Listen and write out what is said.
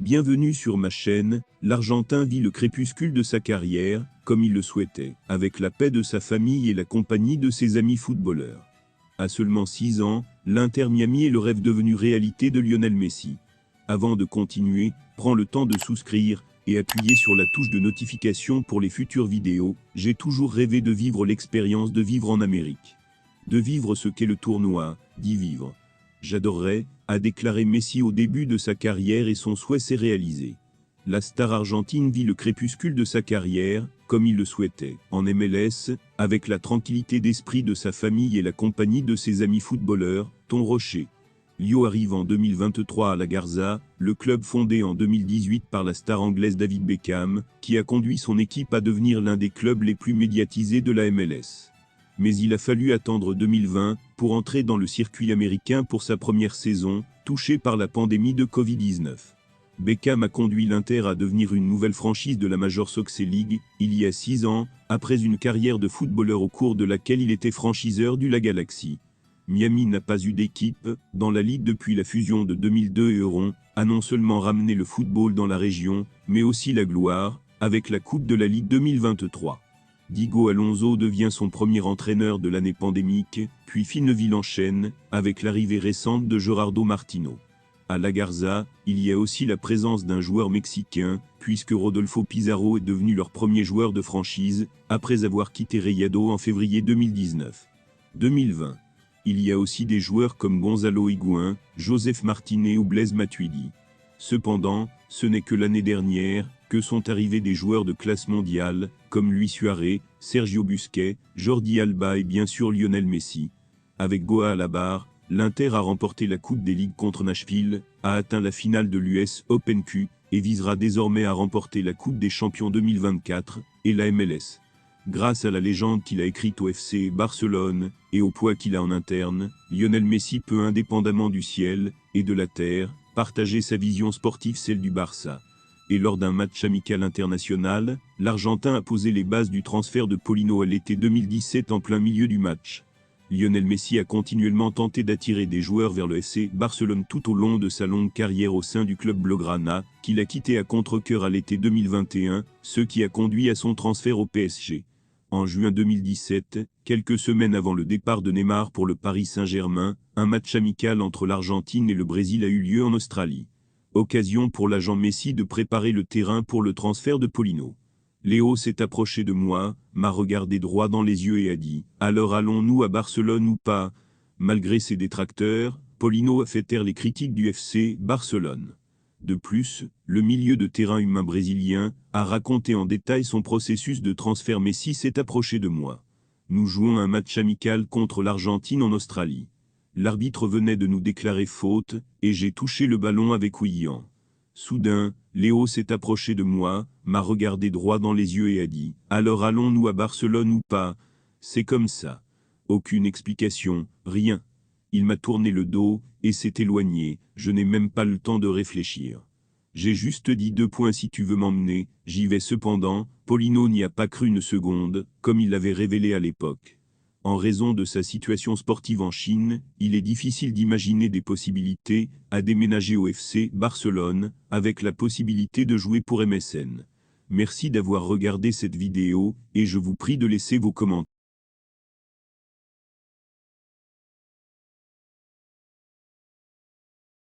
Bienvenue sur ma chaîne. L'Argentin vit le crépuscule de sa carrière, comme il le souhaitait, avec la paix de sa famille et la compagnie de ses amis footballeurs. À seulement 6 ans, l'Inter Miami est le rêve devenu réalité de Lionel Messi. Avant de continuer, prends le temps de souscrire et appuyer sur la touche de notification pour les futures vidéos. J'ai toujours rêvé de vivre l'expérience de vivre en Amérique. De vivre ce qu'est le tournoi, d'y vivre. J'adorerais, a déclaré Messi au début de sa carrière et son souhait s'est réalisé. La star argentine vit le crépuscule de sa carrière, comme il le souhaitait, en MLS, avec la tranquillité d'esprit de sa famille et la compagnie de ses amis footballeurs. Ton Rocher. Lio arrive en 2023 à la Garza, le club fondé en 2018 par la star anglaise David Beckham, qui a conduit son équipe à devenir l'un des clubs les plus médiatisés de la MLS. Mais il a fallu attendre 2020 pour entrer dans le circuit américain pour sa première saison, touchée par la pandémie de Covid-19. Beckham a conduit l'Inter à devenir une nouvelle franchise de la Major Soccer League, il y a 6 ans, après une carrière de footballeur au cours de laquelle il était franchiseur du La Galaxy. Miami n'a pas eu d'équipe dans la ligue depuis la fusion de 2002 et Euron a non seulement ramené le football dans la région, mais aussi la gloire, avec la Coupe de la Ligue 2023. Diego Alonso devient son premier entraîneur de l'année pandémique, puis Finneville enchaîne, avec l'arrivée récente de Gerardo Martino. À La Garza, il y a aussi la présence d'un joueur mexicain, puisque Rodolfo Pizarro est devenu leur premier joueur de franchise, après avoir quitté Rayado en février 2019-2020. Il y a aussi des joueurs comme Gonzalo Higuaín, Joseph Martinez ou Blaise Matuidi. Cependant, ce n'est que l'année dernière que sont arrivés des joueurs de classe mondiale, comme Luis Suarez, Sergio Busquets, Jordi Alba et bien sûr Lionel Messi. Avec Goa à la barre, l'Inter a remporté la Coupe des Ligues contre Nashville, a atteint la finale de l'US Open Q et visera désormais à remporter la Coupe des Champions 2024 et la MLS. Grâce à la légende qu'il a écrite au FC Barcelone et au poids qu'il a en interne, Lionel Messi peut indépendamment du ciel et de la terre, partager sa vision sportive, celle du Barça. Et lors d'un match amical international, l'Argentin a posé les bases du transfert de Paulino à l'été 2017 en plein milieu du match. Lionel Messi a continuellement tenté d'attirer des joueurs vers le FC Barcelone tout au long de sa longue carrière au sein du club blaugrana, qu'il a quitté à contre-cœur à l'été 2021, ce qui a conduit à son transfert au PSG. En juin 2017, quelques semaines avant le départ de Neymar pour le Paris Saint-Germain, un match amical entre l'Argentine et le Brésil a eu lieu en Australie. Occasion pour l'agent Messi de préparer le terrain pour le transfert de Paulino. Léo s'est approché de moi, m'a regardé droit dans les yeux et a dit « Alors allons-nous à Barcelone ou pas ?» Malgré ses détracteurs, Paulino a fait taire les critiques du FC Barcelone. De plus, le milieu de terrain humain brésilien a raconté en détail son processus de transfert. Messi s'est approché de moi. Nous jouons un match amical contre l'Argentine en Australie. L'arbitre venait de nous déclarer faute, et j'ai touché le ballon avec Willian. Soudain, Léo s'est approché de moi, m'a regardé droit dans les yeux et a dit « Alors allons-nous à Barcelone ou pas ?» C'est comme ça. Aucune explication, rien. Il m'a tourné le dos, et s'est éloigné, je n'ai même pas le temps de réfléchir. J'ai juste dit 2 points si tu veux m'emmener, j'y vais. Cependant, Paulino n'y a pas cru une seconde, comme il l'avait révélé à l'époque. En raison de sa situation sportive en Chine, il est difficile d'imaginer des possibilités à déménager au FC Barcelone, avec la possibilité de jouer pour MSN. Merci d'avoir regardé cette vidéo, et je vous prie de laisser vos commentaires.